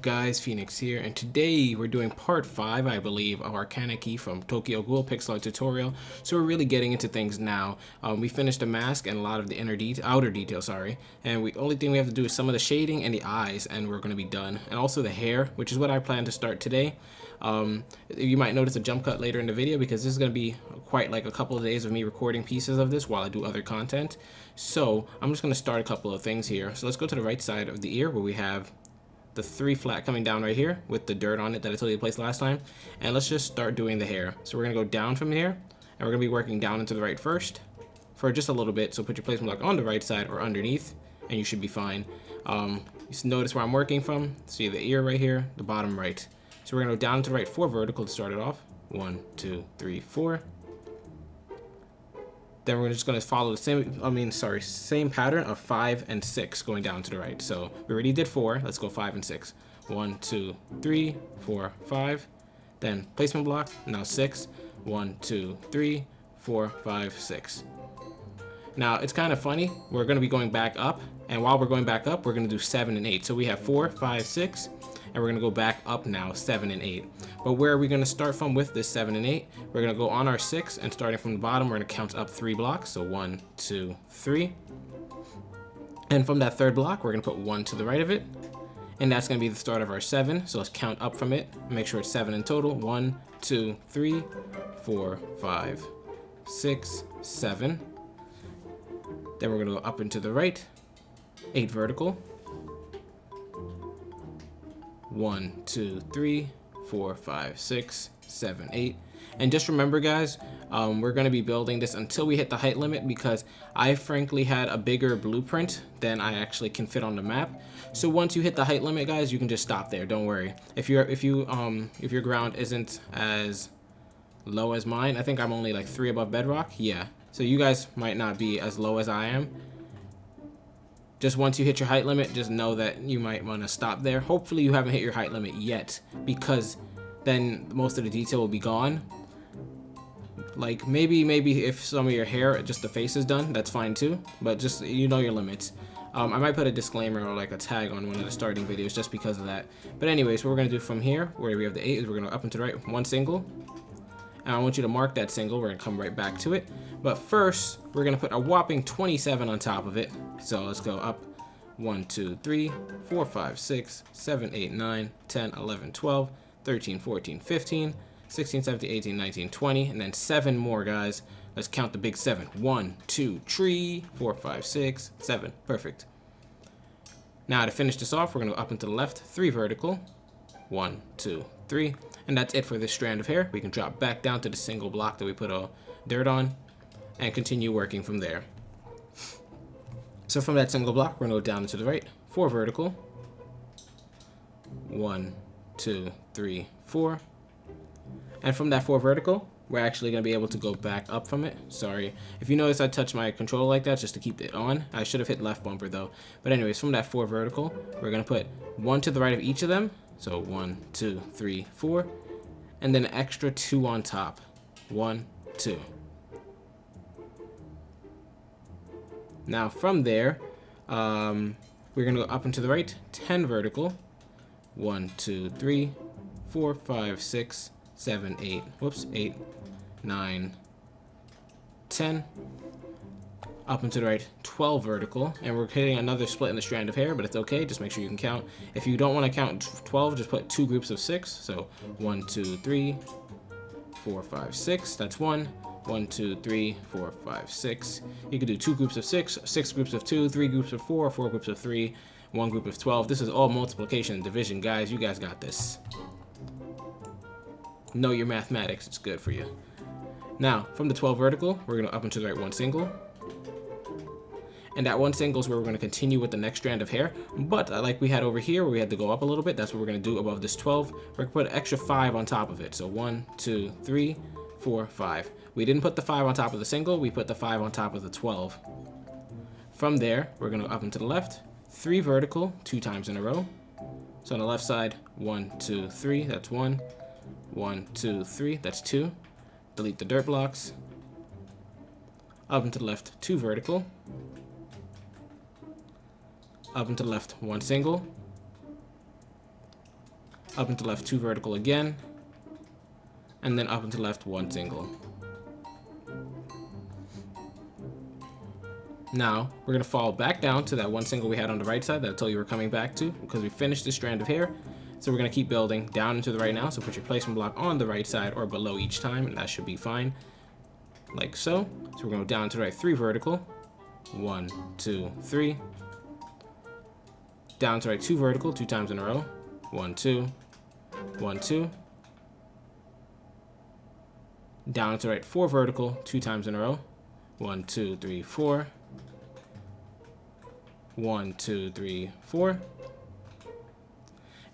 up guys, Phoenix here, and today we're doing part 5, I believe, of our Kaneki from Tokyo Ghoul pixel art tutorial. So we're really getting into things now. We finished the mask and a lot of the outer detail, and the only thing we have to do is some of the shading and the eyes, and we're going to be done. And also the hair, which is what I plan to start today. You might notice a jump cut later in the video because this is going to be quite like a couple of days of me recording pieces of this while I do other content. So I'm just going to start a couple of things here. So let's go to the right side of the ear where we have the 3 flat coming down right here with the dirt on it that I told you to place last time. And let's just start doing the hair. So we're going to go down from here, and we're going to be working down into the right first for just a little bit. So put your placement block on the right side or underneath, and you should be fine. Just notice where I'm working from. See the ear right here, the bottom right. So we're going to go down to the right 4 vertical to start it off. 1, 2, 3, 4. Then we're just going to follow the same pattern of 5 and 6 going down to the right. So we already did 4. Let's go 5 and 6. 1, 2, 3, 4, 5. Then placement block. Now 6. 1, 2, 3, 4, 5, 6. Now it's kind of funny. We're going to be going back up, and while we're going back up, we're going to do 7 and 8. So we have 4, 5, 6. And we're going to go back up now, 7 and 8. But where are we going to start from with this 7 and 8? We're going to go on our 6, and starting from the bottom, we're going to count up 3 blocks. So 1, 2, 3. And from that 3rd block, we're going to put 1 to the right of it. And that's going to be the start of our 7. So let's count up from it. Make sure it's 7 in total. 1, 2, 3, 4, 5, 6, 7. Then we're going to go up and to the right. 8 vertical. 1, 2, 3, 4, 5, 6, 7, 8. And just remember guys, we're going to be building this until we hit the height limit, because I frankly had a bigger blueprint than I actually can fit on the map. So once you hit the height limit guys, you can just stop there, don't worry. If your ground isn't as low as mine, I think I'm only like 3 above bedrock. Yeah, so you guys might not be as low as I am. Just once you hit your height limit, just know that you might want to stop there. Hopefully you haven't hit your height limit yet, because then most of the detail will be gone. Like maybe if some of your hair, just the face is done, that's fine too. But just, you know your limits. I might put a disclaimer or like a tag on one of the starting videos just because of that. But anyways, what we're going to do from here, where we have the 8, is we're going to go up and to the right, 1 single. And I want you to mark that single. We're going to come right back to it. But first, we're going to put a whopping 27 on top of it. So let's go up 1, 2, 3, 4, 5, 6, 7, 8, 9, 10, 11, 12, 13, 14, 15, 16, 17, 18, 19, 20, and then 7 more, guys. Let's count the big 7. 1, 2, 3, 4, 5, 6, 7. Perfect. Now to finish this off, we're going to go up and to the left, 3 vertical. 1, 2, 3. And that's it for this strand of hair. We can drop back down to the single block that we put dirt on and continue working from there. So from that single block, we're going to go down to the right, 4 vertical. 1, 2, 3, 4. And from that 4 vertical, we're actually going to be able to go back up from it. Sorry. If you notice I touched my controller like that just to keep it on. I should have hit left bumper though. But anyways, from that 4 vertical, we're going to put 1 to the right of each of them. So 1, 2, 3, 4. And then an extra 2 on top. 1, 2. Now from there, we're going to go up and to the right, 10 vertical. 1, 2, 3, 4, 5, 6, 7, 8. Whoops, 8, 9, 10. Up and to the right, 12 vertical. And we're hitting another split in the strand of hair, but it's okay. Just make sure you can count. If you don't want to count 12, just put 2 groups of 6. So 1, 2, 3, 4, 5, 6. That's 1. 1, 2, 3, 4, 5, 6. You could do 2 groups of 6, 6 groups of 2, 3 groups of 4, 4 groups of 3, 1 group of 12. This is all multiplication and division, guys. You guys got this. Know your mathematics. It's good for you. Now, from the 12 vertical, we're going to up and to the right, 1 single. And that 1 single is where we're going to continue with the next strand of hair. But like we had over here where we had to go up a little bit, that's what we're going to do above this 12. We're going to put an extra 5 on top of it. So 1, 2, 3, 4, 5. We didn't put the 5 on top of the single, we put the 5 on top of the 12. From there, we're going to go up and to the left, 3 vertical, 2 times in a row. So on the left side, 1, 2, 3, that's 1. 1, 2, 3, that's 2. Delete the dirt blocks. Up and to the left, 2 vertical. Up and to the left, 1 single. up and to left 2 vertical again, and then up and to left 1 single. Now, we're going to fall back down to that 1 single we had on the right side that I told you we're coming back to, because we finished this strand of hair. So we're going to keep building down and to the right now. So put your placement block on the right side or below each time, and that should be fine. Like so. So we're going to go down to the right 3 vertical. 1, 2, 3. Down to the right 2 vertical 2 times in a row. 1, 2. 1, 2. Down to the right 4 vertical 2 times in a row. 1, 2, 3, 4. 1, 2, 3, 4.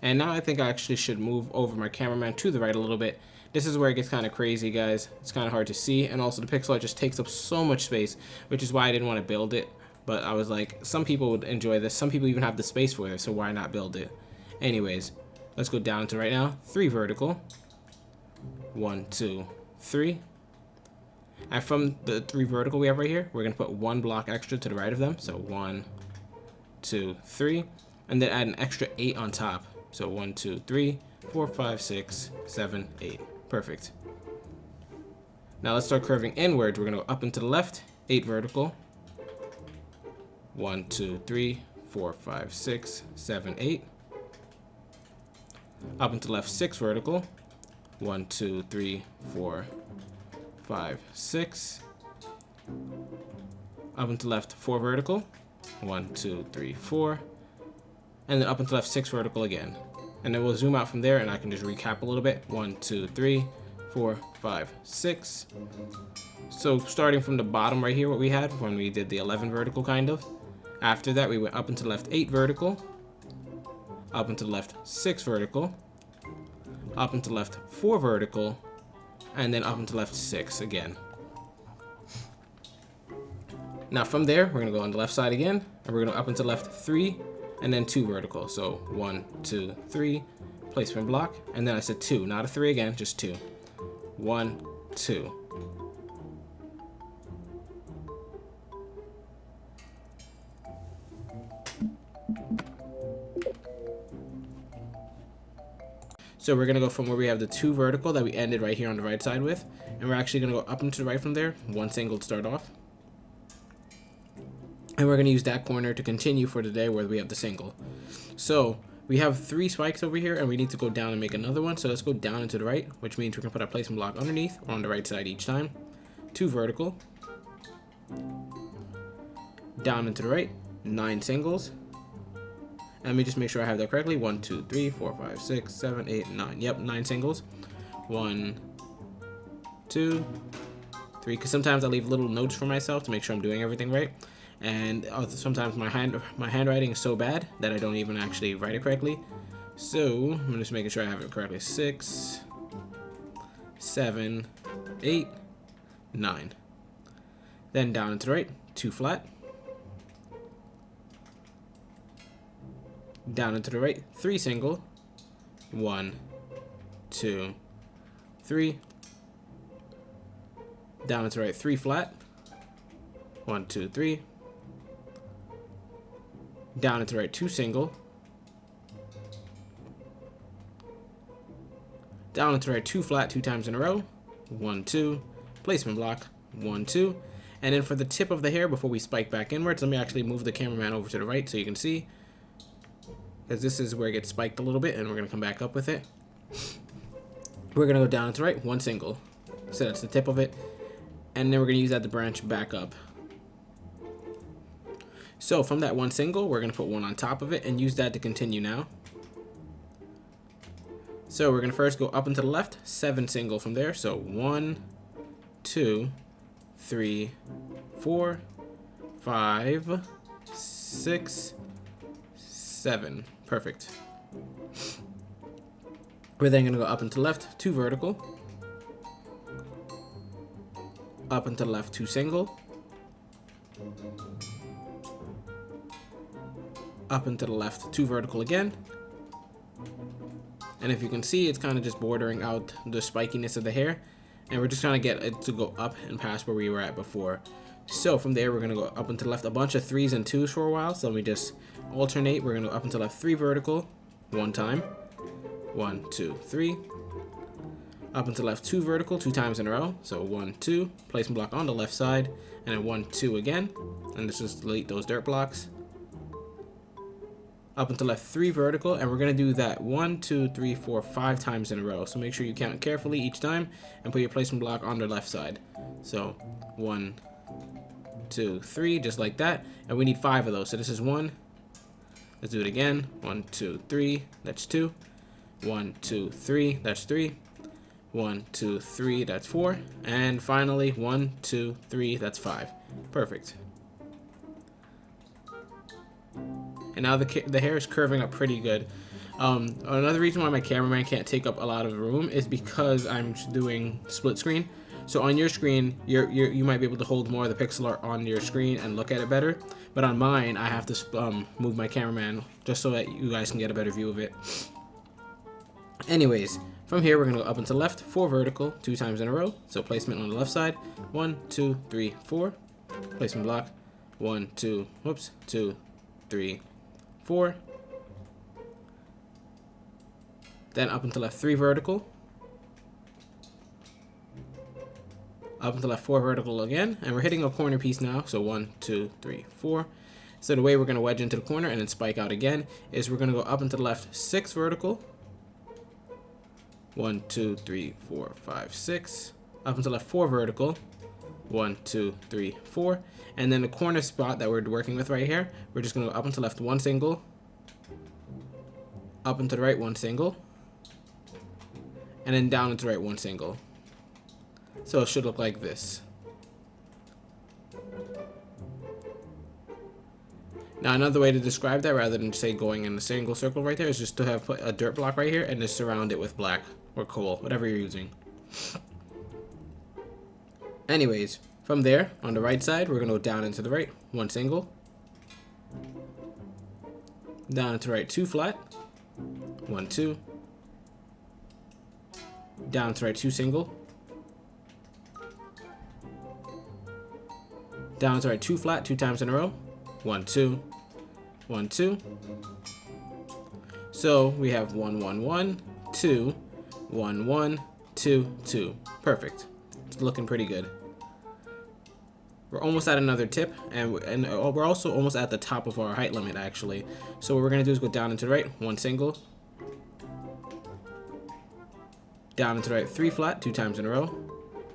And now I think I actually should move over my cameraman to the right a little bit. This is where it gets kind of crazy, guys. It's kind of hard to see, and also the pixel art just takes up so much space, which is why I didn't want to build it. But I was like, some people would enjoy this. Some people even have the space for it, so why not build it? Anyways, let's go down to right now. 3 vertical. 1, 2, 3. And from the 3 vertical we have right here, we're going to put 1 block extra to the right of them. So 1, 2, 3. And then add an extra 8 on top. So 1, 2, 3, 4, 5, 6, 7, 8. Perfect. Now let's start curving inwards. We're going to go up and to the left, 8 vertical. 1, 2, 3, 4, 5, 6, 7, 8. Up and to the left, 6 vertical. 1, 2, 3, 4, 5, 6. Up and to the left, 4 vertical. 1, 2, 3, 4. And then up and to the left 6 vertical again. And then we'll zoom out from there and I can just recap a little bit. 1, 2, 3, 4, 5, 6. So starting from the bottom right here, what we had when we did the 11 vertical kind of. After that, we went up and to the left 8 vertical. Up and to the left 6 vertical. Up and to the left 4 vertical. And then up and to the left 6 again. Now from there, we're going to go on the left side again. And we're going to up and to the left 3. And then 2 vertical. So 1, 2, 3, placement block. And then I said 2, not a 3 again, just 2. 1, 2. So we're going to go from where we have the 2 vertical that we ended right here on the right side with. And we're actually going to go up and to the right from there. 1 single to start off. And we're going to use that corner to continue for today where we have the single. So we have 3 spikes over here and we need to go down and make another one. So let's go down and to the right, which means we're going to put our placement block underneath or on the right side each time. 2 vertical. Down and to the right, 9 singles. And let me just make sure I have that correctly. 1, 2, 3, 4, 5, 6, 7, 8, 9. Yep, 9 singles. 1, 2, 3. Because sometimes I leave little notes for myself to make sure I'm doing everything right. And sometimes my handwriting is so bad that I don't even actually write it correctly. So I'm just making sure I have it correctly. 6, 7, 8, 9. Then down and to the right, 2 flat. Down and to the right, 3 single. 1, 2, 3. Down and to the right, 3 flat. 1, 2, 3. Down and to the right, 2 single. Down and to the right, 2 flat 2 times in a row. 1, 2. Placement block. 1, 2. And then for the tip of the hair, before we spike back inwards, let me actually move the cameraman over to the right so you can see. Because this is where it gets spiked a little bit, and we're going to come back up with it. We're going to go down and to the right, 1 single. So that's the tip of it. And then we're going to use that to branch back up. So from that 1 single, we're going to put 1 on top of it and use that to continue now. So we're going to first go up and to the left, 7 single from there. So 1, 2, 3, 4, 5, 6, 7. Perfect. We're then going to go up and to the left, 2 vertical. Up and to the left, 2 single. Up and to the left, 2 vertical again. And if you can see, it's kind of just bordering out the spikiness of the hair. And we're just trying to get it to go up and past where we were at before. So from there, we're going to go up and to the left a bunch of 3s and 2s for a while. So let me just alternate. We're going to go up and to the left, 3 vertical, 1 time. 1, 2, 3. Up and to the left 2 vertical 2 times in a row. So 1, 2. Placement block on the left side. And then 1, 2 again. And this is delete those dirt blocks. Up and to the left 3 vertical. And we're going to do that 1, 2, 3, 4, 5 times in a row. So make sure you count carefully each time. And put your placement block on the left side. So 1, 2, 3. Just like that. And we need 5 of those. So this is 1. Let's do it again. 1, 2, 3. That's 2. 1, 2, 3. That's 3. 1, 2, 3, that's 4. And finally, 1, 2, 3, that's 5. Perfect. And now the hair is curving up pretty good. Another reason why my cameraman can't take up a lot of room is because I'm doing split screen. So on your screen, you might be able to hold more of the pixel art on your screen and look at it better. But on mine, I have to move my cameraman just so that you guys can get a better view of it. Anyways, from here, we're going to go up and to the left, 4 vertical, 2 times in a row. So placement on the left side, 1, 2, 3, 4. Placement block, 1, 2, whoops, 2, 3, 4. Then up and to the left, 3 vertical. Up and to the left, 4 vertical again. And we're hitting a corner piece now. So 1, 2, 3, 4. So the way we're going to wedge into the corner and then spike out again is we're going to go up and to the left, 6 vertical. 1, 2, 3, 4, 5, 6. Up and to the left 4 vertical. 1, 2, 3, 4. And then the corner spot that we're working with right here, we're just going to go up and to the left 1 single. Up and to the right 1 single. And then down and to the right 1 single. So it should look like this. Now another way to describe that, rather than say going in a single circle right there, is just to have put a dirt block right here and just surround it with black or coal, whatever you're using. Anyways, from there, on the right side, we're going to go down into the right, 1 single. Down into the right, 2 flat. 1, 2. Down to the right, 2 single. Down to the right, 2 flat, 2 times in a row. 1, 2. 1, 2. So we have 1, 1, 1, 2, 1, 1, 2, 2. Perfect. It's looking pretty good. We're almost at another tip, and we're also almost at the top of our height limit, actually. So what we're going to do is go down and to the right, 1 single. Down and to the right, 3 flat, 2 times in a row.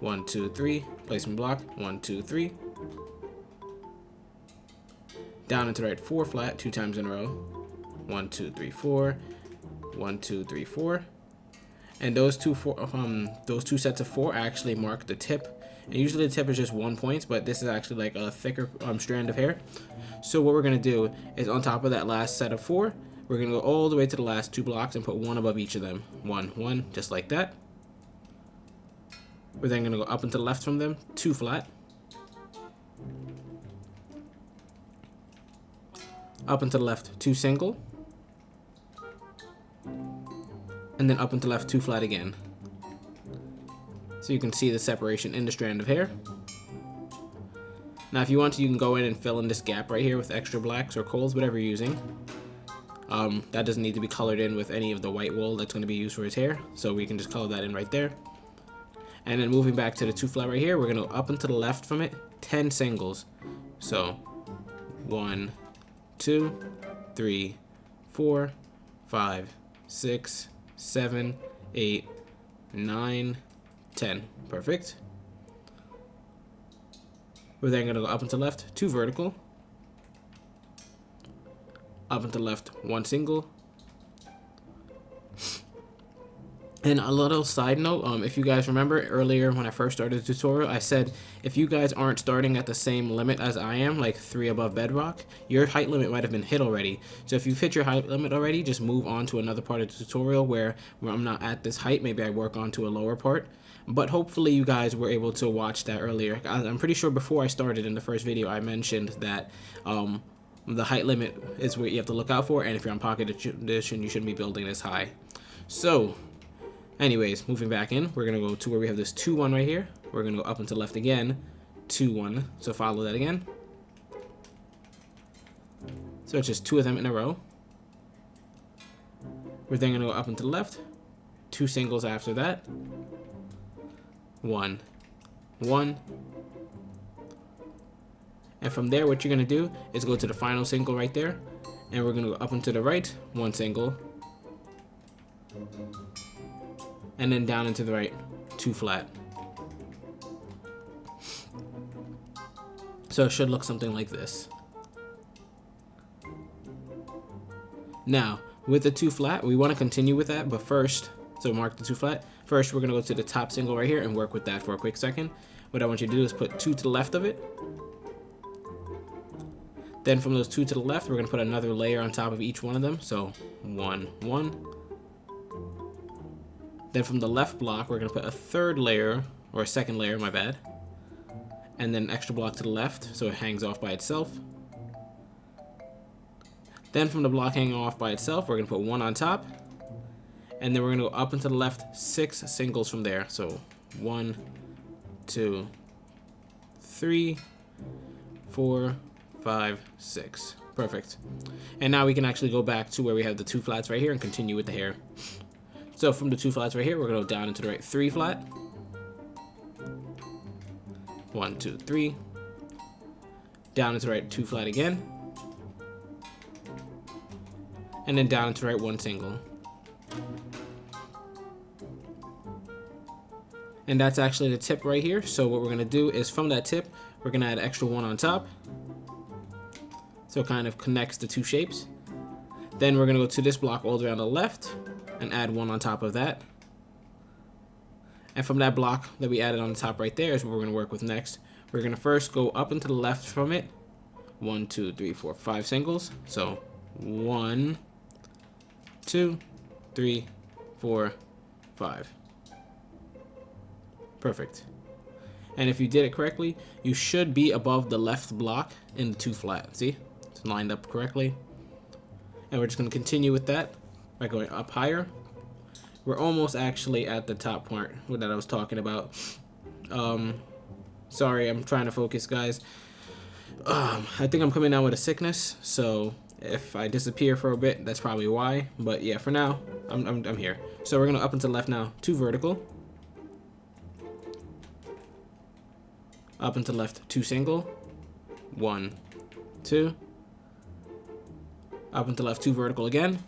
1, 2, 3. Placement block, 1, 2, 3. Down and to the right, 4 flat, 2 times in a row. 1, 2, 3, 4. 1, 2, 3, 4. And those two sets of 4 actually mark the tip. And usually the tip is just 1 point, but this is actually like a thicker strand of hair. So what we're going to do is on top of that last set of 4, we're going to go all the way to the last 2 blocks and put 1 above each of them. 1, 1, just like that. We're then going to go up and to the left from them, 2 flat. Up and to the left, 2 single. And then up and to the left, 2 flat again. So you can see the separation in the strand of hair. Now if you want to, you can go in and fill in this gap right here with extra blacks or coals, whatever you're using. That doesn't need to be colored in with any of the white wool that's going to be used for his hair. So we can just color that in right there. And then moving back to the 2 flat right here, we're going to go up and to the left from it, 10 singles. So 1, 2, 3, 4, 5, 6, 7, 8, 9, 10. Perfect. We're then going to go up and to the left, 2 vertical. Up and to the left, 1 single. And a little side note, if you guys remember earlier when I first started the tutorial, I said if you guys aren't starting at the same limit as I am, like 3 above bedrock, your height limit might have been hit already. So if you've hit your height limit already, just move on to another part of the tutorial where I'm not at this height. Maybe I work on to a lower part. But hopefully you guys were able to watch that earlier. I'm pretty sure before I started in the first video, I mentioned that the height limit is what you have to look out for. And if you're on pocket edition, you shouldn't be building this high. So anyways, moving back in, we're going to go to where we have this 2, 1 right here. We're going to go up and to the left again, 2, 1. So follow that again. So it's just 2 of them in a row. We're then going to go up and to the left, 2 singles after that. 1, 1. And from there, what you're gonna do is go to the final single right there, and we're gonna go up and to the right, 1 single, and then down and to the right, 2 flat. So it should look something like this. Now, with the 2 flat, we want to continue with that, but first, so mark the 2 flat. First, we're going to go to the top single right here and work with that for a quick second. What I want you to do is put 2 to the left of it. Then from those 2 to the left, we're going to put another layer on top of each one of them. So 1, 1. Then from the left block, we're going to put a third layer, or a second layer, my bad. And then an extra block to the left, so it hangs off by itself. Then from the block hanging off by itself, we're going to put 1 on top. And then we're going to go up and to the left 6 singles from there. So 1, 2, 3, 4, 5, 6. Perfect. And now we can actually go back to where we have the 2 flats right here and continue with the hair. So from the 2 flats right here, we're going to go down into the right 3 flat. 1, 2, 3. Down into the right 2 flat again. And then down into the right 1 single. And that's actually the tip right here. So what we're going to do is from that tip, we're going to add an extra 1 on top. So it kind of connects the 2 shapes. Then we're going to go to this block all the way on the left and add 1 on top of that. And from that block that we added on the top right there is what we're going to work with next. We're going to first go up and to the left from it. 1, 2, 3, 4, 5 singles. So 1, 2, 3, 4, 5. Perfect. And if you did it correctly, you should be above the left block in the 2 flat. See? It's lined up correctly. And we're just going to continue with that by going up higher. We're almost actually at the top part that I was talking about. Sorry, I'm trying to focus, guys. I think I'm coming down with a sickness, so if I disappear for a bit, that's probably why. But yeah, for now, I'm here. So we're gonna up and to the left now, 2 vertical. Up and to the left, 2 single. 1, 2. Up and to the left, 2 vertical again.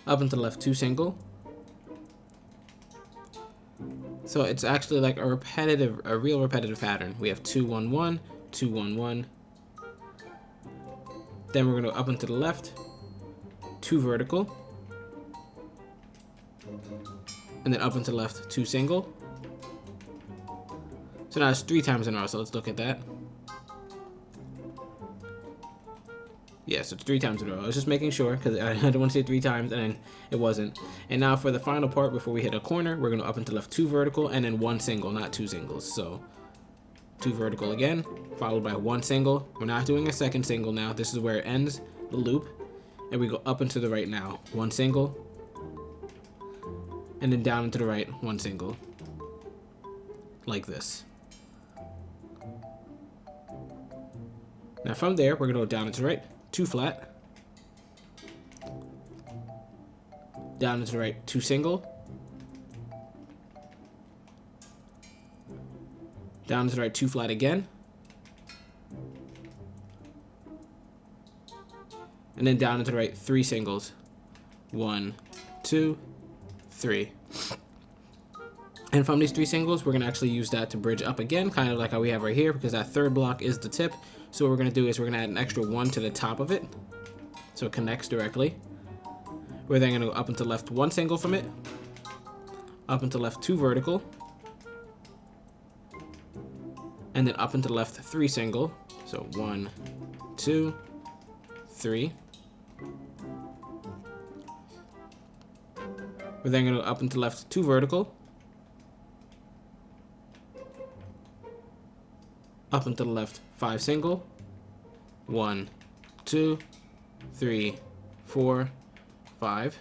Up and to the left, 2 single. So it's actually like a real repetitive pattern. We have 2, 1, 1, 2, 1, 1. Then we're gonna go up and to the left, 2 vertical. And then up and to the left, 2 single. So now it's 3 times in a row, so let's look at that. Yeah, so it's 3 times in a row. I was just making sure because I didn't want to say it 3 times and then it wasn't. And now for the final part, before we hit a corner, we're going to up and to the left 2 vertical and then 1 single, not 2 singles. So 2 vertical again, followed by 1 single. We're not doing a second single now. This is where it ends the loop. And we go up and to the right now. 1 single. And then down and to the right, 1 single. Like this. Now from there, we're going to go down and to the right. 2 flat. Down into the right, 2 single. Down into the right, 2 flat again. And then down into the right, 3 singles. 1, 2, 3. And from these 3 singles, we're going to actually use that to bridge up again, kind of like how we have right here, because that third block is the tip. So what we're going to do is we're going to add an extra 1 to the top of it, so it connects directly. We're then going to go up and to the left 1 single from it, up and to the left 2 vertical, and then up and to the left 3 single. So 1, 2, 3. We're then going to go up and to the left 2 vertical, up and to the left 5 single. 1, 2, 3, 4, 5.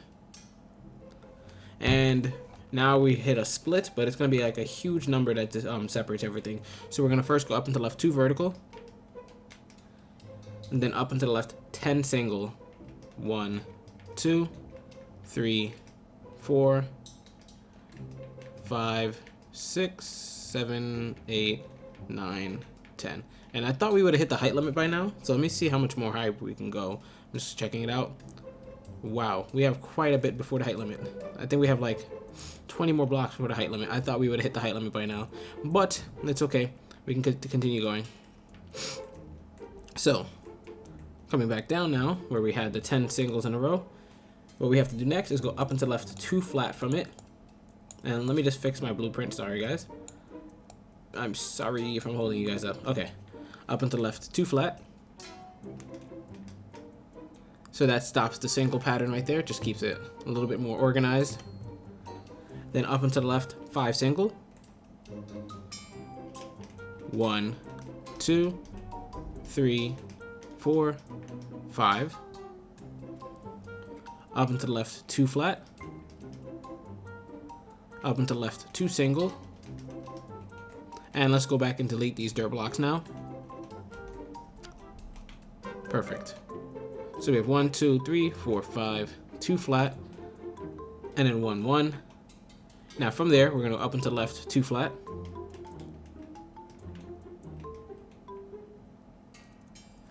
And now we hit a split, but it's going to be like a huge number that separates everything. So we're going to first go up and to the left 2 vertical, and then up and to the left 10 single. 1, 2, 3, 4, 5, 6, 7, 8, 9, 10. And I thought we would have hit the height limit by now. So let me see how much more high we can go. I'm just checking it out. Wow, we have quite a bit before the height limit. I think we have like 20 more blocks before the height limit. I thought we would have hit the height limit by now. But it's okay. We can continue going. So, coming back down now, where we had the 10 singles in a row. What we have to do next is go up and to the left 2 flat from it. And let me just fix my blueprint. Sorry, guys. I'm sorry if I'm holding you guys up. Okay. Up and to the left 2 flat. So that stops the single pattern right there. Just keeps it a little bit more organized. Then up and to the left 5 single. 1, 2, 3, 4, 5. Up and to the left 2 flat. Up and to the left 2 single. And let's go back and delete these dirt blocks now. Perfect. So we have 1, 2, 3, 4, 5, 2 flat, and then 1, 1. Now from there, we're going to go up and to the left 2 flat.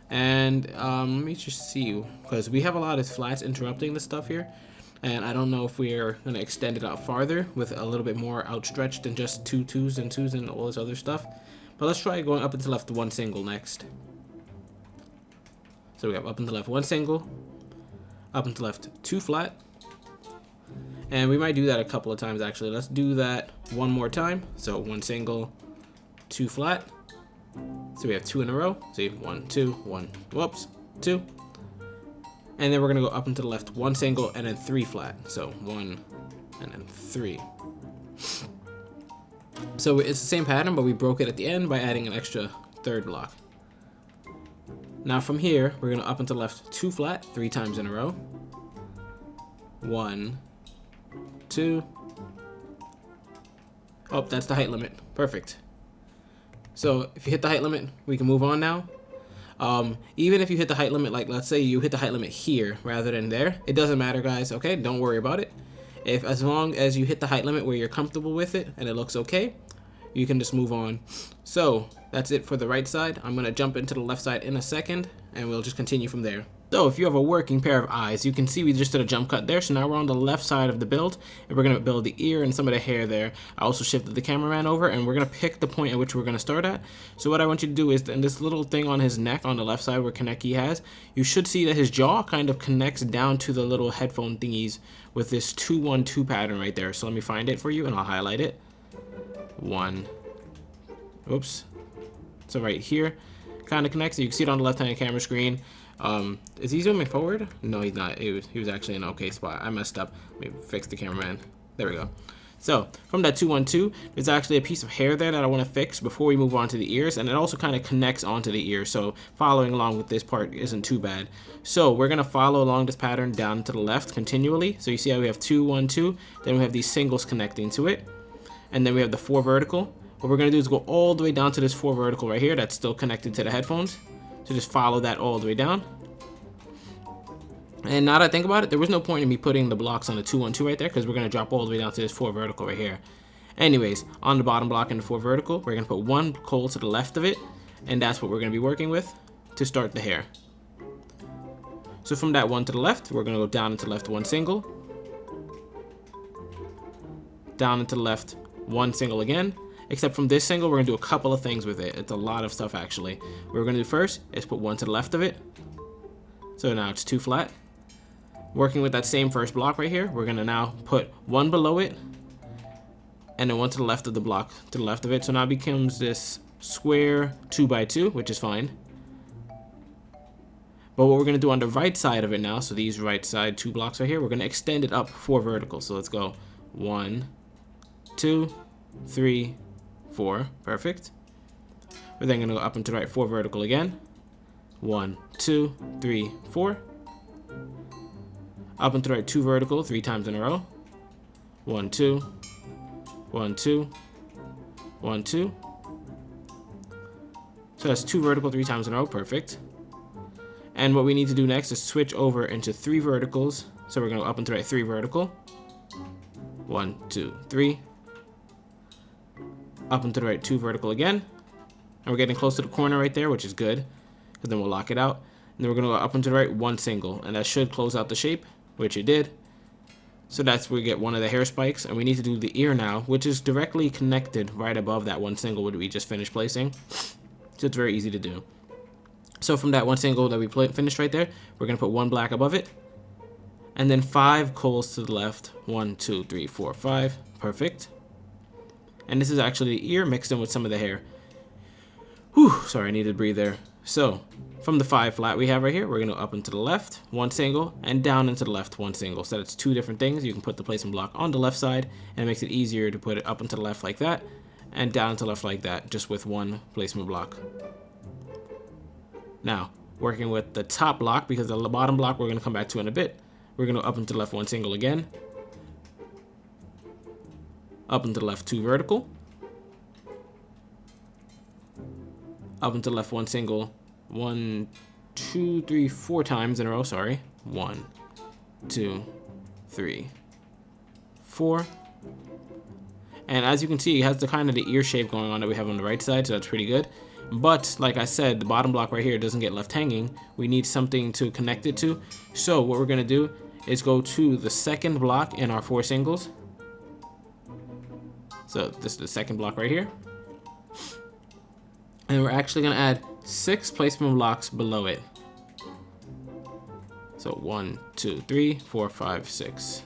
And let me just see, because we have a lot of flats interrupting this stuff here. And I don't know if we're going to extend it out farther with a little bit more outstretched than just 2 twos and 2s and all this other stuff. But let's try going up and to the left 1 single next. So we have up and to the left 1 single, up and to the left 2 flat. And we might do that a couple of times actually. Let's do that one more time. So 1 single, 2 flat. So we have 2 in a row. See, 1, 2, 1, whoops, 2. And then we're gonna go up and to the left 1 single and then 3 flat. So 1 and then 3. So it's the same pattern, but we broke it at the end by adding an extra 3rd block. Now from here, we're gonna up and to the left 2 flat 3 times in a row. 1, 2. Oh, that's the height limit. Perfect. So if you hit the height limit, we can move on now. Even if you hit the height limit, like let's say you hit the height limit here rather than there, it doesn't matter, guys. Okay, don't worry about it. As long as you hit the height limit where you're comfortable with it and it looks okay, you can just move on. So that's it for the right side. I'm gonna jump into the left side in a second and we'll just continue from there. So if you have a working pair of eyes, you can see we just did a jump cut there. So now we're on the left side of the build and we're gonna build the ear and some of the hair there. I also shifted the cameraman over and we're gonna pick the point at which we're gonna start at. So what I want you to do is in this little thing on his neck on the left side where Kaneki has, you should see that his jaw kind of connects down to the little headphone thingies with this 2-1-2 pattern right there. So let me find it for you and I'll highlight it. 1. Oops. So right here kind of connects. You can see it on the left-hand camera screen. Is he zooming forward? No, he's not. He was actually in an okay spot. I messed up. Let me fix the cameraman. There we go. So from that 2-1-2, there's actually a piece of hair there that I want to fix before we move on to the ears, and it also kind of connects onto the ears. So following along with this part isn't too bad. So we're gonna follow along this pattern down to the left continually. So you see how we have 2-1-2, then we have these singles connecting to it, and then we have the 4 vertical. What we're gonna do is go all the way down to this 4 vertical right here that's still connected to the headphones. So just follow that all the way down. And now that I think about it, there was no point in me putting the blocks on the 2-1-2 right there because we're gonna drop all the way down to this 4 vertical right here. Anyways, on the bottom block in the 4 vertical, we're gonna put 1 coal to the left of it, and that's what we're gonna be working with to start the hair. So from that 1 to the left, we're gonna go down and to the left 1 single, down and to the left 1 single again. Except from this single, we're gonna do a couple of things with it. It's a lot of stuff actually. What we're gonna do first is put 1 to the left of it. So now it's 2 flat. Working with that same first block right here, we're gonna now put 1 below it, and then 1 to the left of the block to the left of it. So now it becomes this square 2x2, which is fine. But what we're gonna do on the right side of it now, so these right side 2 blocks right here, we're gonna extend it up 4 verticals. So let's go 1, 2, 3, 4, perfect. We're then gonna go up and to the right 4 vertical again. 1, 2, 3, 4. Up and to the right 2 vertical 3 times in a row. 1, 2, 1, 2, 1, 2. So that's 2 vertical 3 times in a row, perfect. And what we need to do next is switch over into 3 verticals So we're going to go up and to the right 3 vertical. 1, 2, 3. Up and to the right 2 vertical again. And we're getting close to the corner right there, which is good, because then we'll lock it out. And then we're going to go up and to the right 1 single, and that should close out the shape, which it did. So that's where we get one of the hair spikes, and we need to do the ear now, which is directly connected right above that 1 single that we just finished placing. So it's very easy to do. So from that 1 single that we finished right there, we're going to put 1 black above it. And then 5 coals to the left. 1, 2, 3, 4, 5. Perfect. And this is actually the ear mixed in with some of the hair. Whew, sorry, I needed to breathe there. So from the 5 flat we have right here, we're going to up and to the left, 1 single, and down and to the left, 1 single. So that's 2 different things. You can put the placement block on the left side, and it makes it easier to put it up and to the left like that, and down and to the left like that, just with 1 placement block. Now, working with the top block, because the bottom block we're going to come back to in a bit. We're going to up and to the left 1 single again. Up and to the left 2 vertical. Up and to the left 1 single. 1, 2, 3, 4 times in a row, sorry. 1, 2, 3, 4. And as you can see, it has the kind of the ear shape going on that we have on the right side, so that's pretty good. But like I said, the bottom block right here doesn't get left hanging. We need something to connect it to. So what we're going to do is go to the second block in our 4 singles. So this is the second block right here. And we're actually going to add 6 placement blocks below it. So 1, 2, 3, 4, 5, 6.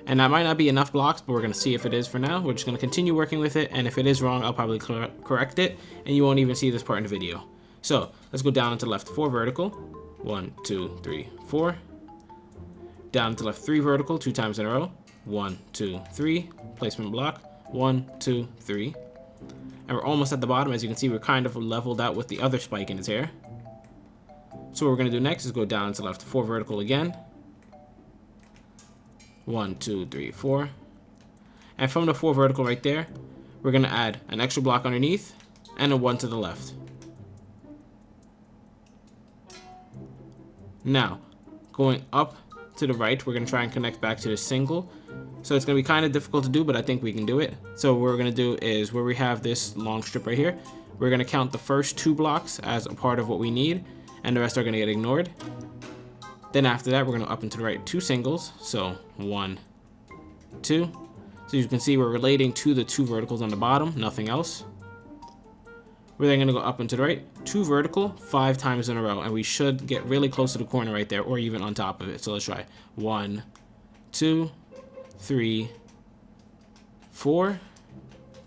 And that might not be enough blocks, but we're going to see if it is for now. We're just going to continue working with it, and if it is wrong, I'll probably correct it, and you won't even see this part in the video. So let's go down and to the left 4 vertical. 1, 2, 3, 4. Down to the left 3 vertical 2 times in a row. 1, 2, 3. Placement block. 1, 2, 3. And we're almost at the bottom. As you can see, we're kind of leveled out with the other spike in his hair. So what we're going to do next is go down to the left 4 vertical again. 1, 2, 3, 4. And from the 4 vertical right there, we're going to add an extra block underneath and a 1 to the left. Now, going up to the right, we're going to try and connect back to the single. So it's going to be kind of difficult to do, but I think we can do it. So what we're going to do is where we have this long strip right here, we're going to count the first 2 blocks as a part of what we need, and the rest are going to get ignored. Then after that, we're going to up and to the right 2 singles. So 1, 2. So you can see we're relating to the 2 verticals on the bottom, nothing else. We're then going to go up and to the right 2 vertical 5 times in a row, and we should get really close to the corner right there, or even on top of it. So let's try 1, 2, 3, 4,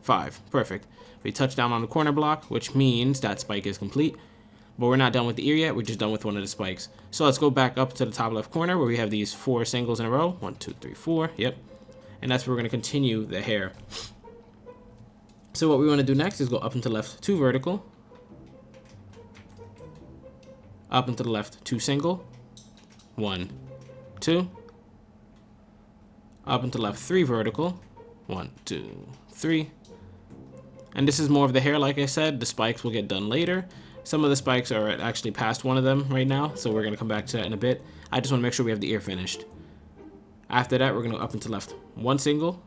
5. Perfect. We touch down on the corner block, which means that spike is complete. But we're not done with the ear yet, we're just done with one of the spikes. So let's go back up to the top left corner where we have these 4 singles in a row. 1, 2, 3, 4, yep. And that's where we're going to continue the hair. So what we want to do next is go up and to the left 2 vertical. Up and to the left 2 single. 1, 2. Up and to the left 3 vertical. 1, 2, 3. And this is more of the hair, like I said. The spikes will get done later. Some of the spikes are actually past one of them right now, so we're going to come back to that in a bit. I just want to make sure we have the ear finished. After that, we're going to go up and to the left 1 single.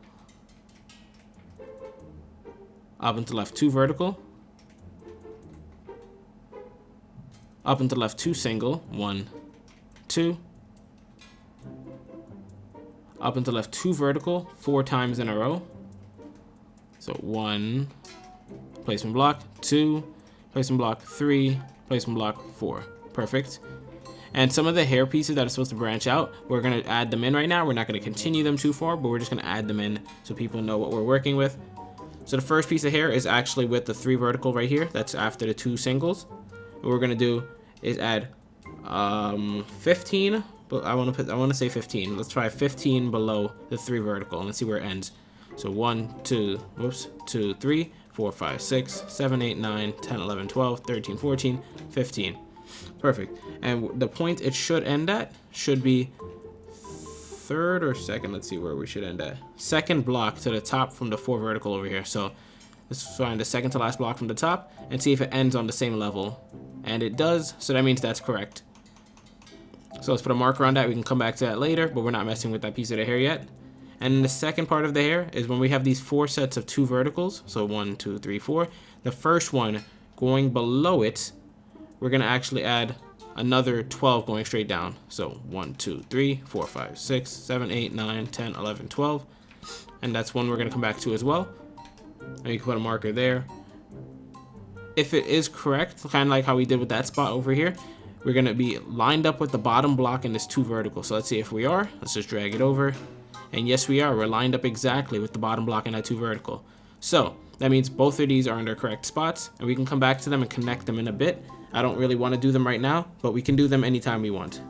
Up and to the left 2 vertical. Up and to the left 2 single. 1, 2. Up and to the left 2 vertical 4 times in a row. So 1, placement block, 2, placement block, 3, placement block, 4. Perfect. And some of the hair pieces that are supposed to branch out, we're going to add them in right now. We're not going to continue them too far, but we're just going to add them in so people know what we're working with. So the first piece of hair is actually with the 3 vertical right here. That's after the 2 singles. What we're going to do is add 15, but I want to say 15. Let's try 15 below the 3 vertical, and let's see where it ends. So 1, 2, 3, 4, 5, 6, 7, 8, 9, 10, 11, 12, 13, 14, 15. Perfect. And the point it should end at should be 3rd or 2nd. Let's see where we should end at. 2nd block to the top from the 4 vertical over here. So let's find the 2nd to last block from the top and see if it ends on the same level. And it does, so that means that's correct. So let's put a marker on that. We can come back to that later, but we're not messing with that piece of the hair yet. And the second part of the hair is when we have these 4 sets of 2 verticals. So 1, 2, 3, 4. The first one going below it, we're going to actually add another 12 going straight down. So 1, 2, 3, 4, 5, 6, 7, 8, 9, 10, 11, 12. And that's one we're going to come back to as well. And you can put a marker there. If it is correct, kind of like how we did with that spot over here, we're going to be lined up with the bottom block in this 2 vertical. So let's see if we are. Let's just drag it over. And yes, we are. We're lined up exactly with the bottom block in that 2 vertical. So that means both of these are in their correct spots, and we can come back to them and connect them in a bit. I don't really want to do them right now, but we can do them anytime we want.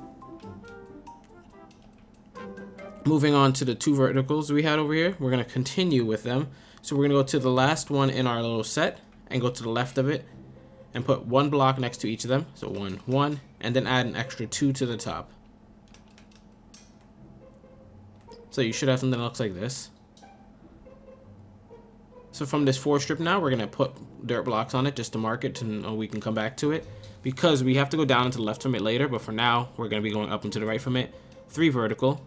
Moving on to the 2 verticals we had over here, we're going to continue with them. So we're going to go to the last one in our little set and go to the left of it and put 1 block next to each of them. So 1, 1, and then add an extra 2 to the top. So you should have something that looks like this. So from this 4 strip now, we're going to put dirt blocks on it just to mark it to know we can come back to it. Because we have to go down and to the left from it later, but for now, we're going to be going up and to the right from it. 3 vertical.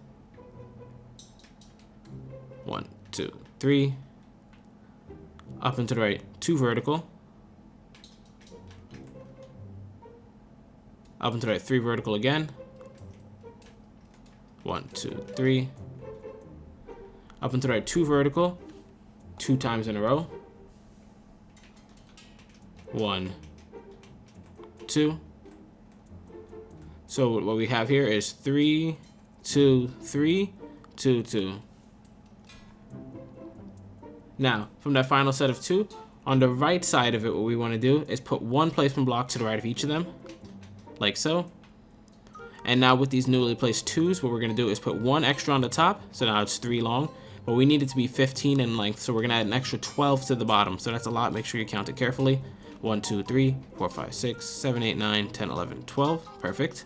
1, 2, 3. Up and to the right, 2 vertical. Up and to the right, 3 vertical again. 1, 2, 3. Up and to the right, 2 vertical. 2 times in a row. 1, 2. So what we have here is 3, 2, 3, 2, 2. Now, from that final set of 2, on the right side of it, what we want to do is put 1 placement block to the right of each of them, like so. And now with these newly placed 2s, what we're going to do is put 1 extra on the top, so now it's 3 long. But we need it to be 15 in length, so we're going to add an extra 12 to the bottom. So that's a lot. Make sure you count it carefully. 1, 2, 3, 4, 5, 6, 7, 8, 9, 10, 11, 12. Perfect.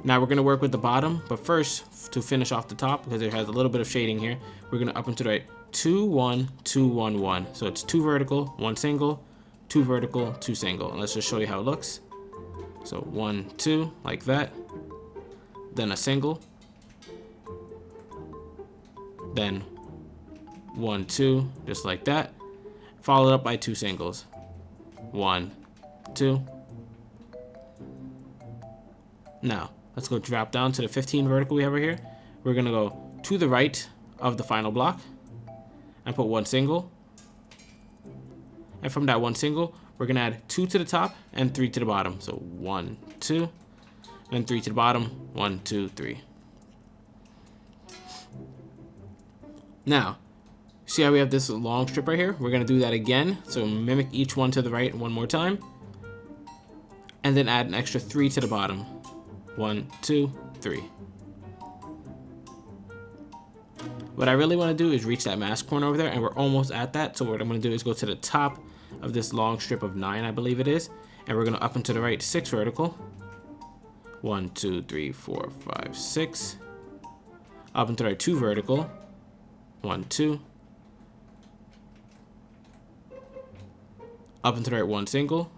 Now we're going to work with the bottom, but first, to finish off the top, because it has a little bit of shading here, we're going to up and to the right 2, 1, 2, 1, 1. So it's 2 vertical, 1 single, 2 vertical, 2 single. And let's just show you how it looks. So 1, 2, like that. Then a single. Then 1, 2, just like that, followed up by 2 singles. 1, 2. Now let's go drop down to the 15 vertical we have right here. We're gonna go to the right of the final block and put 1 single, and from that 1 single we're gonna add 2 to the top and 3 to the bottom. So 1, 2, and 3 to the bottom. 1, 2, 3. Now, see how we have this long strip right here? We're going to do that again. So mimic each one to the right 1 more time. And then add an extra 3 to the bottom. 1, 2, 3. What I really want to do is reach that mask corner over there, and we're almost at that. So what I'm going to do is go to the top of this long strip of 9, I believe it is. And we're going to up and to the right 6 vertical. 1, 2, 3, 4, 5, 6. Up and to the right 2 vertical. 1, 2. Up and to the right 1 single.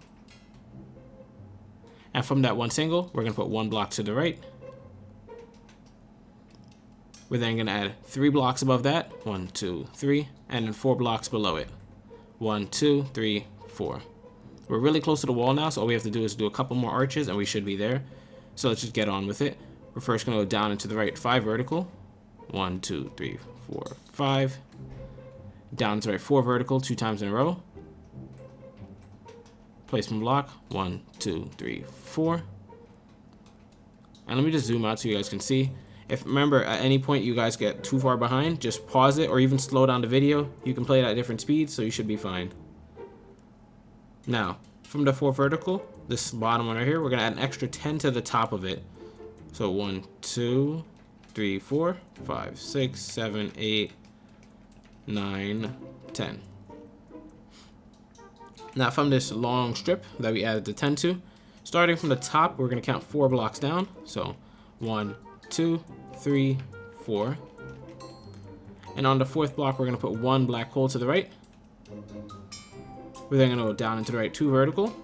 And from that 1 single, we're going to put 1 block to the right. We're then going to add 3 blocks above that. 1, 2, 3. And then 4 blocks below it. 1, 2, 3, 4. We're really close to the wall now, so all we have to do is do a couple more arches and we should be there. So let's just get on with it. We're first going to go down into the right 5 vertical. 1, 2, 3, 4, 5. Down to the right 4 vertical 2 times in a row. Placement block. 1, 2, 3, 4. And let me just zoom out so you guys can see. If remember at any point you guys get too far behind, just pause it or even slow down the video. You can play it at different speeds, so you should be fine. Now, from the 4 vertical, this bottom one right here, we're gonna add an extra 10 to the top of it. So 1, 2, 3, 4, 5, 6, 7, 8, 9, 10. Now from this long strip that we added the 10 to, starting from the top, we're going to count 4 blocks down. So 1, 2, 3, 4. And on the 4th block, we're going to put 1 black hole to the right. We're then going to go down into the right 2 vertical.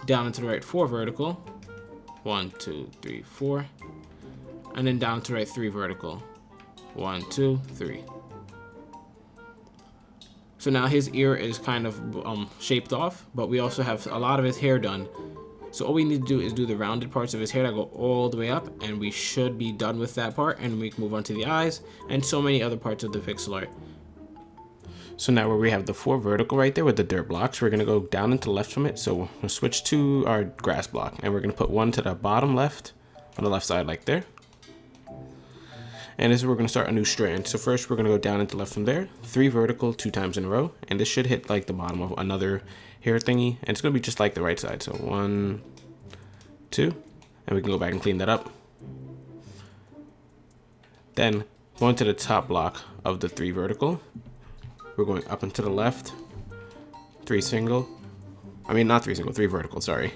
down and to the right 4 vertical, 1, 2, 3, 4, and then down to the right 3 vertical, 1, 2, 3. So now his ear is kind of shaped off, but we also have a lot of his hair done. So all we need to do is do the rounded parts of his hair that go all the way up, and we should be done with that part, and we can move on to the eyes and so many other parts of the pixel art. So now where we have the 4 vertical right there with the dirt blocks, we're going to go down and to the left from it. So we'll switch to our grass block, and we're going to put one to the bottom left on the left side like there. And this is where we're going to start a new strand. So first we're going to go down and to the left from there, 3 vertical 2 times in a row, and this should hit like the bottom of another hair thingy, and it's going to be just like the right side. So 1, 2, and we can go back and clean that up. Then going to the top block of the 3 vertical, we're going up and to the left, 3 single, not 3 single, 3 vertical, sorry.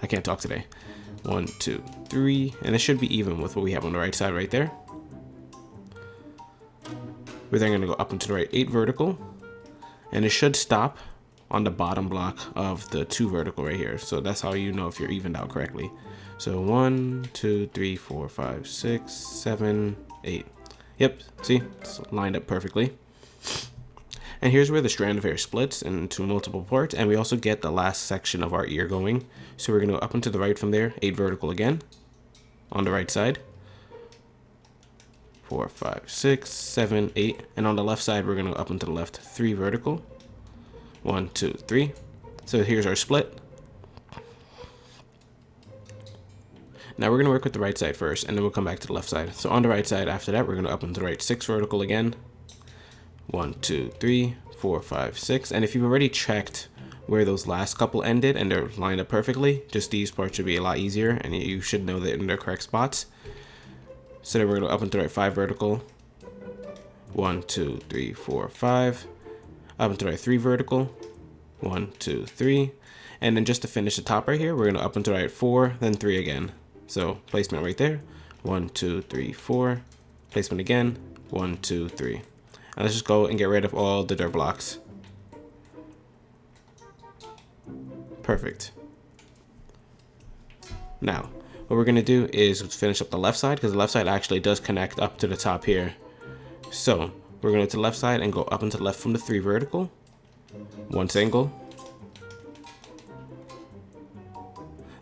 I can't talk today. 1, 2, 3, and it should be even with what we have on the right side right there. We're then going to go up and to the right 8 vertical, and it should stop on the bottom block of the 2 vertical right here. So that's how you know if you're evened out correctly. So 1, 2, 3, 4, 5, 6, 7, 8. Yep, see, it's lined up perfectly. And here's where the strand of hair splits into multiple parts, and we also get the last section of our ear going. So we're going to go up and to the right from there, 8 vertical again, on the right side. 4, 5, 6, 7, 8, and on the left side we're going to go up and to the left, 3 vertical, 1, 2, 3. So here's our split. Now we're going to work with the right side first, and then we'll come back to the left side. So on the right side after that, we're going to up and to the right 6 vertical again, 1, 2, 3, 4, 5, 6. And if you've already checked where those last couple ended and they're lined up perfectly, just these parts should be a lot easier, and you should know that in their correct spots. So then we're going to up and to the right 5 vertical, 1, 2, 3, 4, 5, up and to the right 3 vertical, 1, 2, 3, and then just to finish the top right here, we're going to up and to the right 4, then 3 again. So placement right there, 1, 2, 3, 4, placement again, 1, 2, 3. And let's just go and get rid of all the dirt blocks. Perfect. Now, what we're going to do is finish up the left side, because the left side actually does connect up to the top here. So we're going to the left side and go up and to the left from the 3 vertical, 1 single.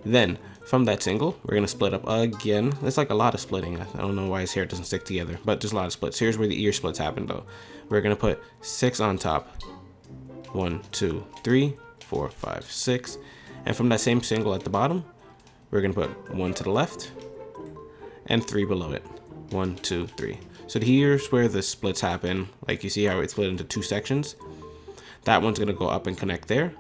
Then from that single, we're going to split up again. It's like a lot of splitting. I don't know why his hair doesn't stick together, but there's a lot of splits. Here's where the ear splits happen though. We're going to put 6 on top. 1, 2, 3, 4, 5, 6. And from that same single at the bottom, we're going to put 1 to the left and 3 below it. 1, 2, 3. So here's where the splits happen. Like you see how it's split into 2 sections. That one's going to go up and connect there.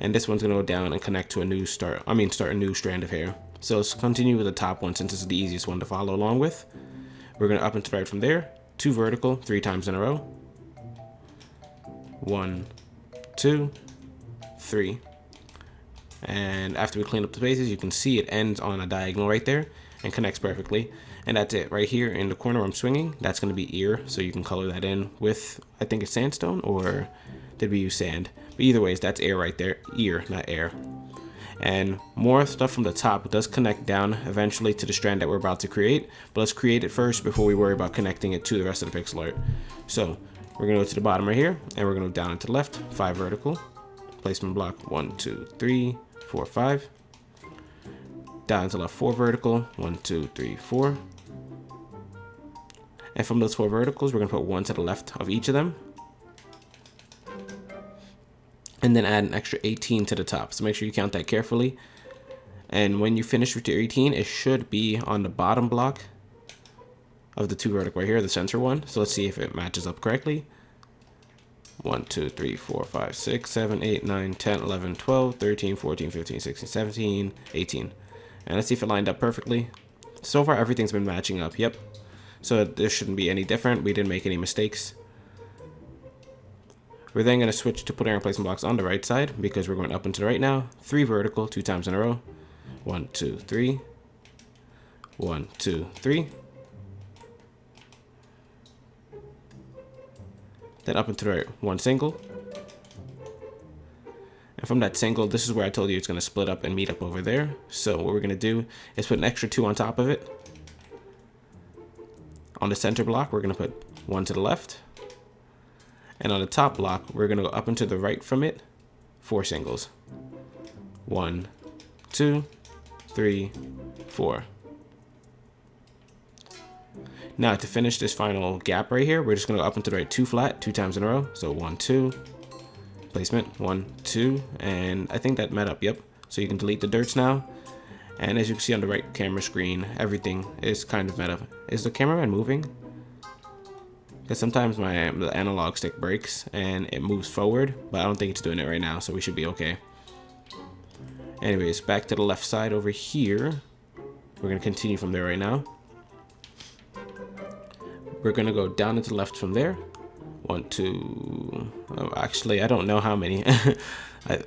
And this one's going to go down and connect to a new start a new strand of hair. So let's continue with the top one since this is the easiest one to follow along with. We're going to up and to the right from there. 2 vertical, 3 times in a row. 1, 2, 3. And after we clean up the spaces, you can see it ends on a diagonal right there and connects perfectly. And that's it. Right here in the corner where I'm swinging, that's going to be ear. So you can color that in with, I think it's sandstone, or did we use sand? But either ways, that's air right there. Ear, not air. And more stuff from the top does connect down eventually to the strand that we're about to create. But let's create it first before we worry about connecting it to the rest of the pixel art. So we're going to go to the bottom right here, and we're going to go down and to the left, 5 vertical. Placement block, 1, 2, 3, 4, 5. Down to left 4 vertical, 1, 2, 3, 4. And from those 4 verticals, we're going to put 1 to the left of each of them. And then add an extra 18 to the top. So make sure you count that carefully. And when you finish with your 18, it should be on the bottom block of the 2 vertical right here, the center one. So let's see if it matches up correctly. 1, 2, 3, 4, 5, 6, 7, 8, 9, 10, 11, 12, 13, 14, 15, 16, 17, 18. And let's see if it lined up perfectly. So far, everything's been matching up. Yep. So this shouldn't be any different. We didn't make any mistakes. We're then going to switch to putting our placement blocks on the right side because we're going up and to the right now. 3 vertical, 2 times in a row. 1, 2, 3. 1, 2, 3. Then up and to the right, 1 single. And from that single, this is where I told you it's going to split up and meet up over there. So what we're going to do is put an extra 2 on top of it. On the center block, we're going to put 1 to the left. And on the top block, we're going to go up and to the right from it, 4 singles. 1, 2, 3, 4. Now to finish this final gap right here, we're just going to go up and to the right 2 flat, 2 times in a row. So 1, 2, placement, 1, 2, and I think that met up, yep. So you can delete the dirts now. And as you can see on the right camera screen, everything is kind of met up. Is the cameraman moving? Because sometimes the analog stick breaks and it moves forward, but I don't think it's doing it right now, so we should be okay. Anyways, back to the left side over here. We're going to continue from there right now. We're going to go down into the left from there. 1, 2, oh, actually, I don't know how many.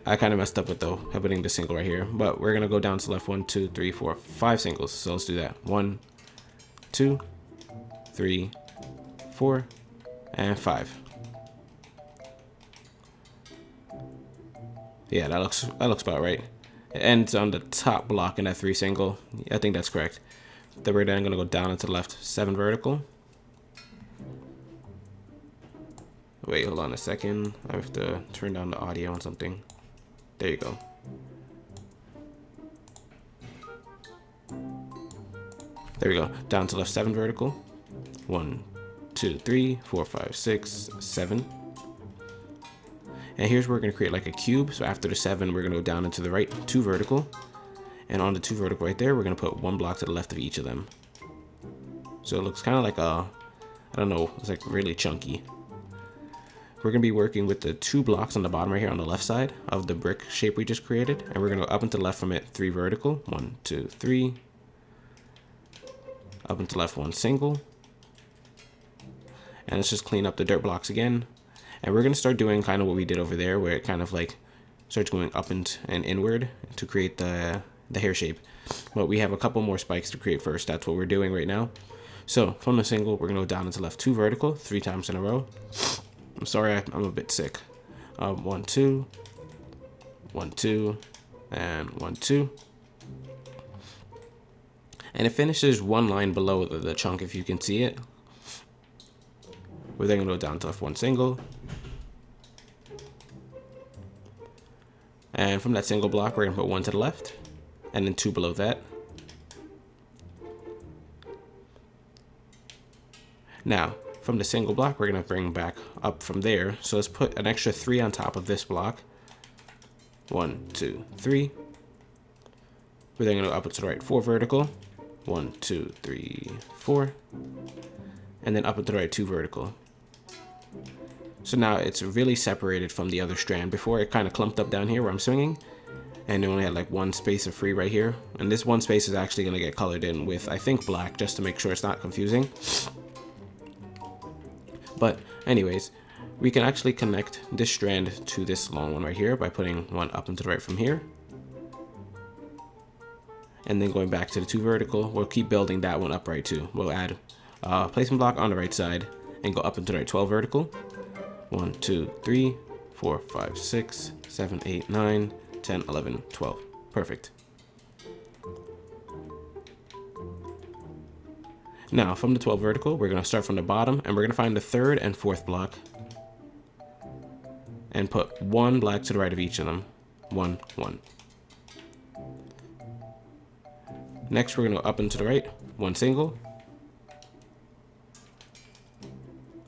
I kind of messed up with putting the single right here, but we're going to go down to the left 1, 2, 3, 4, 5 singles. So let's do that. 1, 2, 3, 4, and 5. Yeah, that looks about right. It ends on the top block in that 3 single. I think that's correct. Then we're then going to go down into the left 7 vertical. Wait, hold on a second. I have to turn down the audio on something. There you go. There we go. Down to left 7 vertical. 1, 2, 3, 4, 5, 6, 7. And here's where we're going to create like a cube. So after the 7, we're going to go down into the right 2 vertical. And on the 2 vertical right there, we're going to put 1 block to the left of each of them. So it looks kind of like a, I don't know, it's like really chunky. We're going to be working with the 2 blocks on the bottom right here on the left side of the brick shape we just created. And we're going to go up and to the left from it 3 vertical. 1, 2, 3. Up and to the left 1 single. And let's just clean up the dirt blocks again. And we're going to start doing kind of what we did over there, where it kind of like starts going up and inward to create the hair shape. But we have a couple more spikes to create first. That's what we're doing right now. So from the single, we're going to go down into left 2 vertical 3 times in a row. I'm sorry, I'm a bit sick. 1, 2, 1, 2, and 1, 2. And it finishes 1 line below the chunk, if you can see it. We're then going to go down to left 1 single. And from that single block, we're going to put 1 to the left, and then 2 below that. Now, from the single block, we're going to bring back up from there. So let's put an extra 3 on top of this block. 1, 2, 3. We're then going to go up and to the right 4 vertical. 1, 2, 3, 4. And then up and to the right 2 vertical. So now it's really separated from the other strand. Before, it kind of clumped up down here where I'm swinging. And it only had like 1 space of free right here. And this 1 space is actually going to get colored in with, I think, black, just to make sure it's not confusing. But anyways, we can actually connect this strand to this long one right here by putting 1 up and to the right from here. And then going back to the 2 vertical, we'll keep building that one up right too. We'll add a placement block on the right side and go up into the right 12 vertical. 1, 2, 3, 4, 5, 6, 7, 8, 9, 10, 11, 12. Perfect. Now, from the 12 vertical, we're going to start from the bottom, and we're going to find the 3rd and 4th block. And put 1 black to the right of each of them. 1, 1. Next, we're going to go up and to the right, 1 single.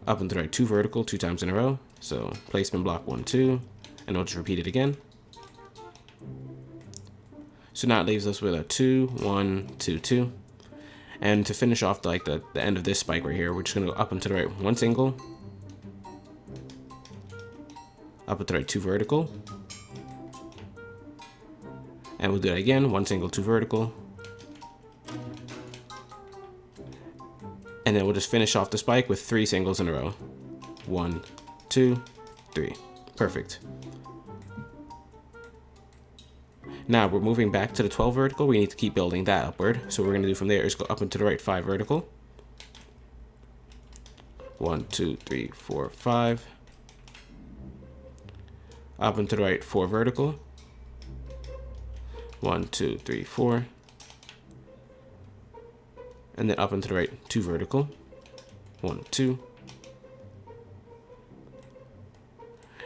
Up and to the right 2 vertical, 2 times in a row. So, placement block 1, 2. And we'll just repeat it again. So now it leaves us with a 2, 1, 2, 2. And to finish off the end of this spike right here, we're just going to go up and to the right 1 single. Up and to the right 2 vertical. And we'll do that again, 1 single, 2 vertical. And then we'll just finish off the spike with 3 singles in a row. 1, 2, 3. Perfect. Now we're moving back to the 12 vertical. We need to keep building that upward. So what we're going to do from there is go up and to the right 5 vertical. 1, 2, 3, 4, 5. Up and to the right, 4 vertical. 1, 2, 3, 4. And then up and to the right, 2 vertical. 1, 2.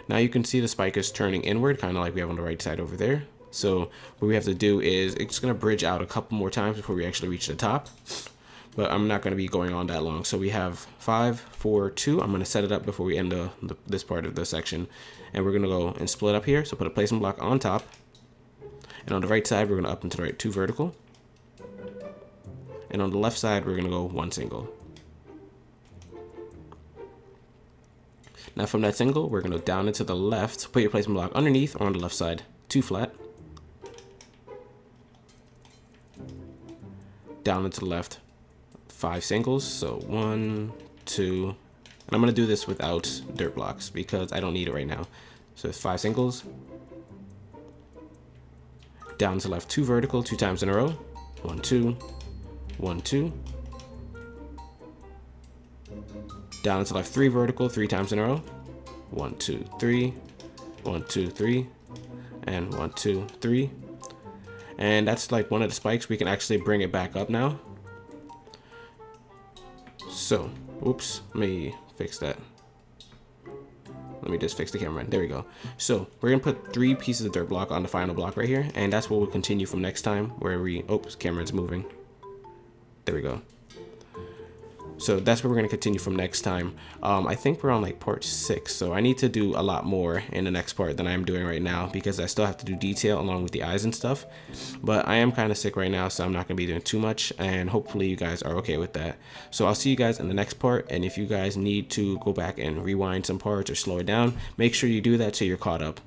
Now you can see the spike is turning inward, kind of like we have on the right side over there. So what we have to do is it's going to bridge out a couple more times before we actually reach the top. But I'm not going to be going on that long. So we have 5, 4, 2. I'm going to set it up before we end this part of the section. And we're going to go and split up here. So put a placement block on top. And on the right side, we're going to up and to the right, 2 vertical. And on the left side, we're going to go 1 single. Now from that single, we're going to go down into the left. Put your placement block underneath or on the left side, 2 flat. Down into the left, 5 singles. So 1, 2, and I'm going to do this without dirt blocks because I don't need it right now. So it's 5 singles. Down to left, 2 vertical, 2 times in a row. 1, 2, 1, 2. Down to left, 3 vertical, 3 times in a row. 1, 2, 3. 1, 2, 3. And 1, 2, 3. And that's like one of the spikes. We can actually bring it back up now. So, oops, let me fix that. Let me just fix the camera. There we go. So we're gonna put 3 pieces of dirt block on the final block right here, and that's what we'll continue from next time. Where we, oops, camera's moving. There we go. So that's where we're going to continue from next time. I think we're on like part 6, so I need to do a lot more in the next part than I am doing right now because I still have to do detail along with the eyes and stuff. But I am kind of sick right now, so I'm not going to be doing too much, and hopefully you guys are okay with that. So I'll see you guys in the next part, and if you guys need to go back and rewind some parts or slow it down, make sure you do that so you're caught up.